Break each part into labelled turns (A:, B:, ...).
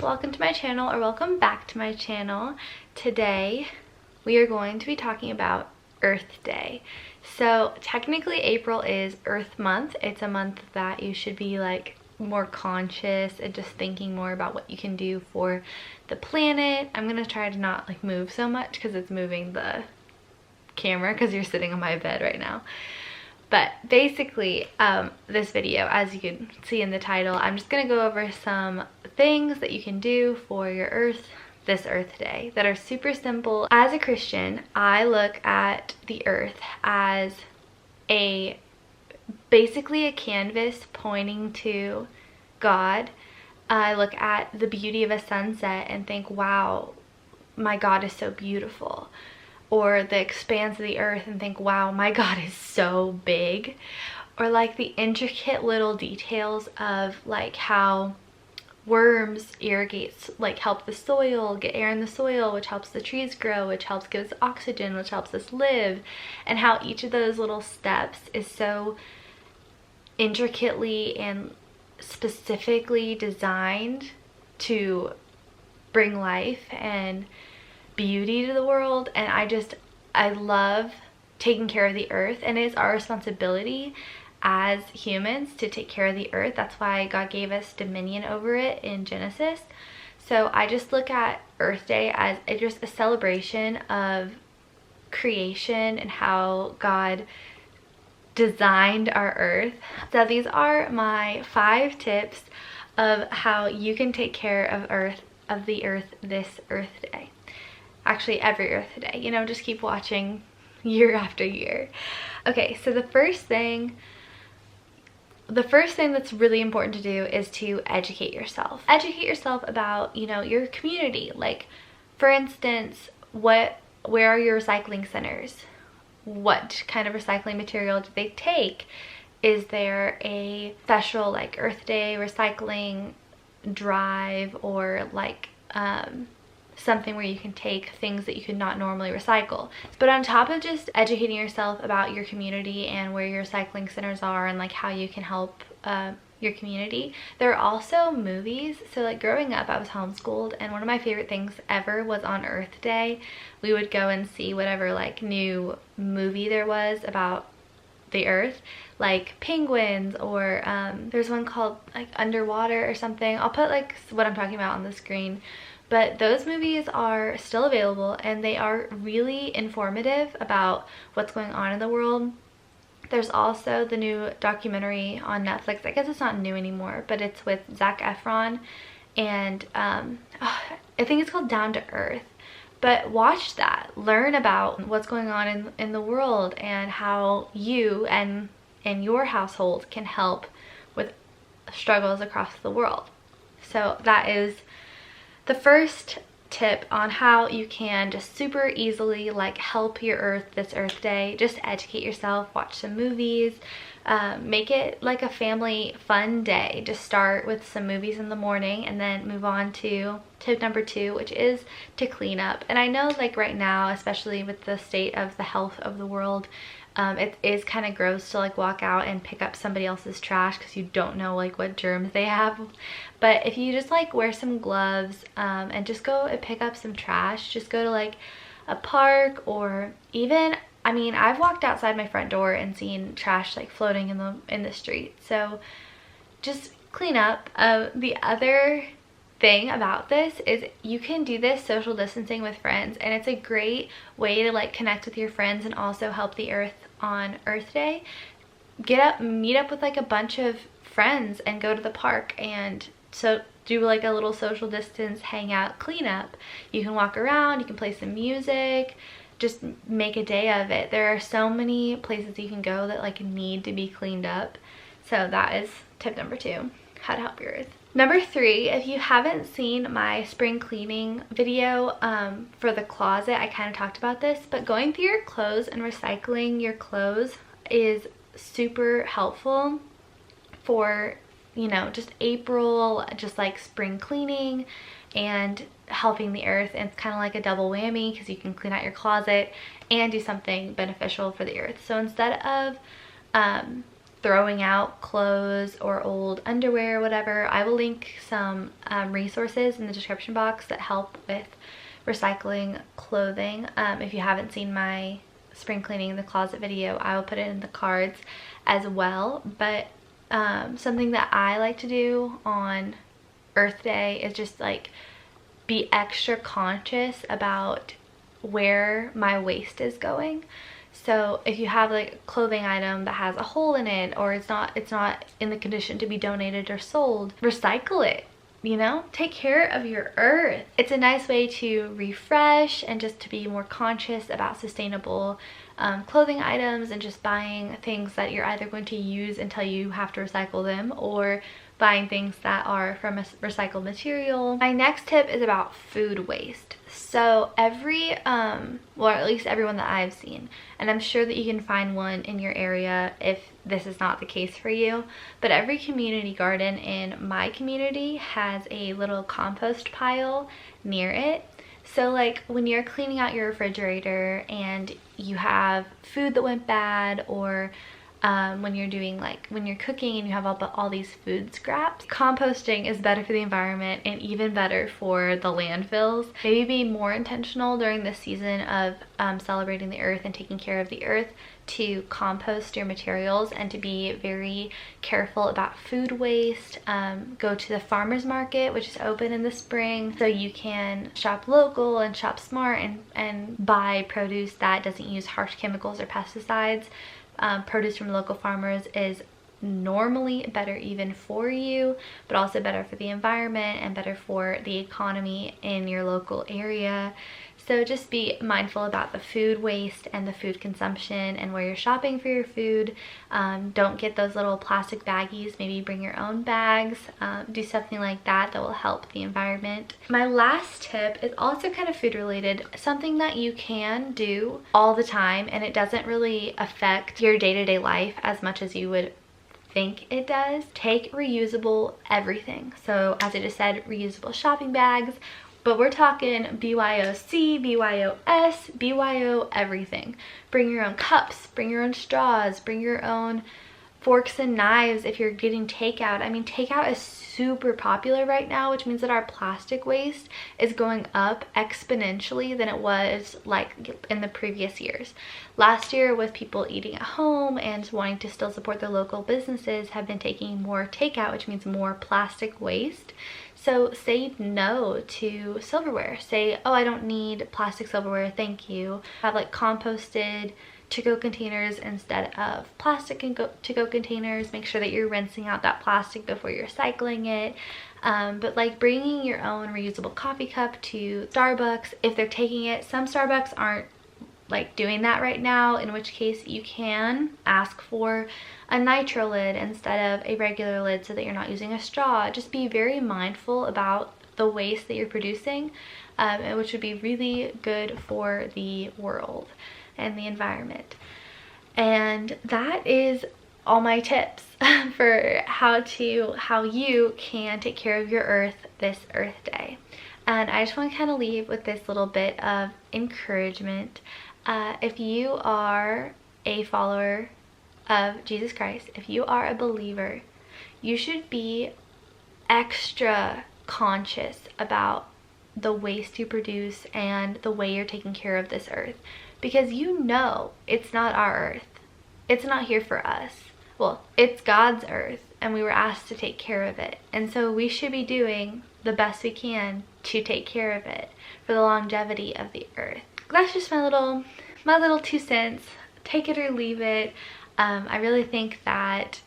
A: welcome to my channel, or welcome back to my channel. Today we are going to be talking about Earth Day. So technically April is Earth Month. It's a month that you should be like more conscious and just thinking more about what you can do for the planet. I'm gonna try to not like move so much because it's moving the camera because you're sitting on my bed right now. But basically, this video, as you can see in the title, I'm just gonna go over some things that you can do for your Earth, this Earth Day, that are super simple. As a Christian, I look at the Earth as basically a canvas pointing to God. I look at the beauty of a sunset and think, wow, my God is so beautiful. Or the expanse of the earth and think, wow, my God is so big. Or like the intricate little details of like how worms irrigates, like help the soil, get air in the soil, which helps the trees grow, which helps give us oxygen, which helps us live. And how each of those little steps is so intricately and specifically designed to bring life and beauty to the world. And I love taking care of the earth, and it is our responsibility as humans to take care of the earth. That's why God gave us dominion over it in Genesis. So I just look at Earth Day as just a celebration of creation and how God designed our earth. So these are my 5 tips of how you can take care of the earth this Earth Day. Actually, every Earth Day, you know, just keep watching year after year. Okay, so the first thing that's really important to do is to educate yourself. Educate yourself about, you know, your community. Like, for instance, where are your recycling centers? What kind of recycling material do they take? Is there a special like Earth Day recycling drive, or like something where you can take things that you could not normally recycle? But on top of just educating yourself about your community and where your recycling centers are and like how you can help your community, there are also movies. So like growing up, I was homeschooled, and one of my favorite things ever was on Earth Day. We would go and see whatever like new movie there was about the earth, like penguins, or there's one called like Underwater or something. I'll put like what I'm talking about on the screen. But those movies are still available, and they are really informative about what's going on in the world. There's also the new documentary on Netflix. I guess it's not new anymore, but it's with Zac Efron, and I think it's called Down to Earth. But watch that. Learn about what's going on in the world and how you and your household can help with struggles across the world. So that is the first tip on how you can just super easily like help your earth this Earth Day. Just educate yourself, watch some movies, make it like a family fun day. Just start with some movies in the morning and then move on to tip number 2, which is to clean up. And I know like right now, especially with the state of the health of the world, it is kind of gross to like walk out and pick up somebody else's trash because you don't know like what germs they have. But if you just like wear some gloves and just go and pick up some trash, just go to like a park, or even, I mean, I've walked outside my front door and seen trash like floating in the street. So just clean up. The other thing about this is you can do this social distancing with friends, and it's a great way to like connect with your friends and also help the earth on Earth Day. Meet up with like a bunch of friends and go to the park, and so do like a little social distance hangout cleanup. You can walk around, you can play some music, just make a day of it. There are so many places you can go that like need to be cleaned up. So that is tip number 2, how to help your earth. Number 3, if you haven't seen my spring cleaning video for the closet, I kind of talked about this, but going through your clothes and recycling your clothes is super helpful for, you know, just April, just like spring cleaning and helping the earth. And it's kind of like a double whammy because you can clean out your closet and do something beneficial for the earth. So instead of throwing out clothes or old underwear or whatever, I will link some resources in the description box that help with recycling clothing. If you haven't seen my spring cleaning the closet video, I will put it in the cards as well. But something that I like to do on Earth Day is just like be extra conscious about where my waste is going. So if you have like a clothing item that has a hole in it, or it's not in the condition to be donated or sold, recycle it. You know, take care of your earth. It's a nice way to refresh and just to be more conscious about sustainable clothing items, and just buying things that you're either going to use until you have to recycle them, or buying things that are from a recycled material. My next tip is about food waste. So every, well, at least everyone that I've seen, and I'm sure that you can find one in your area if this is not the case for you, but every community garden in my community has a little compost pile near it. So like when you're cleaning out your refrigerator and you have food that went bad, or when you're doing like when you're cooking and you have all these food scraps, composting is better for the environment and even better for the landfills. Maybe be more intentional during this season of celebrating the earth and taking care of the earth to compost your materials, and to be very careful about food waste. Go to the farmers market, which is open in the spring, so you can shop local and shop smart and buy produce that doesn't use harsh chemicals or pesticides. Produce from local farmers is normally better even for you, but also better for the environment and better for the economy in your local area. So just be mindful about the food waste and the food consumption and where you're shopping for your food. Don't get those little plastic baggies. Maybe bring your own bags. Do something like that will help the environment. My last tip is also kind of food related, something that you can do all the time and it doesn't really affect your day-to-day life as much as you would think it does. Take reusable everything. So as I just said, reusable shopping bags, but we're talking BYOC, BYOS, BYO everything. Bring your own cups, bring your own straws, bring your own forks and knives if you're getting takeout. I mean, takeout is super popular right now, which means that our plastic waste is going up exponentially than it was like in the previous years. Last year, with people eating at home and wanting to still support their local businesses, have been taking more takeout, which means more plastic waste. So say no to silverware. Say, oh, I don't need plastic silverware, thank you. Have like composted to-go containers instead of plastic to-go containers. Make sure that you're rinsing out that plastic before you're recycling it. But like bringing your own reusable coffee cup to Starbucks, if they're taking it, some Starbucks aren't like doing that right now, in which case you can ask for a nitro lid instead of a regular lid so that you're not using a straw. Just be very mindful about the waste that you're producing, which would be really good for the world and the environment. And that is all my tips for how you can take care of your earth this Earth Day. And I just want to kind of leave with this little bit of encouragement. If you are a follower of Jesus Christ, if you are a believer, you should be extra conscious about the waste you produce and the way you're taking care of this earth, because you know it's not our earth. It's not here for us. Well, it's God's earth and we were asked to take care of it. And so we should be doing the best we can to take care of it for the longevity of the earth. That's just my little 2 cents. Take it or leave it. I really think that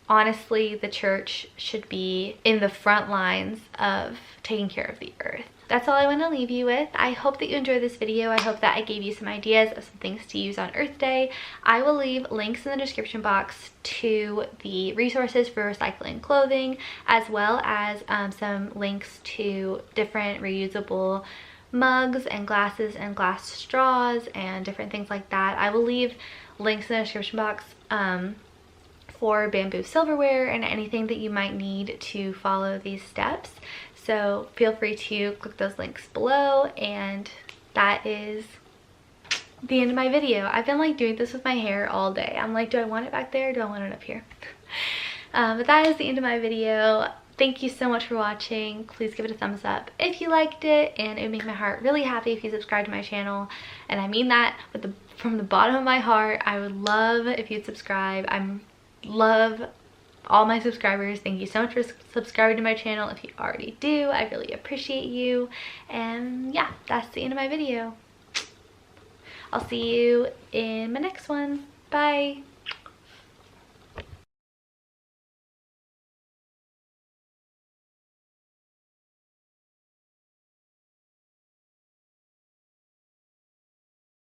A: honestly the church should be in the front lines of taking care of the earth. That's all I want to leave you with. I hope that you enjoyed this video. I hope that I gave you some ideas of some things to use on Earth Day. I will leave links in the description box to the resources for recycling clothing, as well as some links to different reusable mugs and glasses and glass straws and different things like that. I will leave links in the description box for bamboo silverware and anything that you might need to follow these steps. So feel free to click those links below, and that is the end of my video. I've been like doing this with my hair all day. I'm like, do I want it back there or do I want it up here? But that is the end of my video. Thank you so much for watching. Please give it a thumbs up if you liked it, and it would make my heart really happy if you subscribe to my channel, and I mean that from the bottom of my heart. I would love if you'd subscribe. I love all my subscribers. Thank you so much for subscribing to my channel. If you already do, I really appreciate you. And yeah, that's the end of my video. I'll see you in my next one. Bye.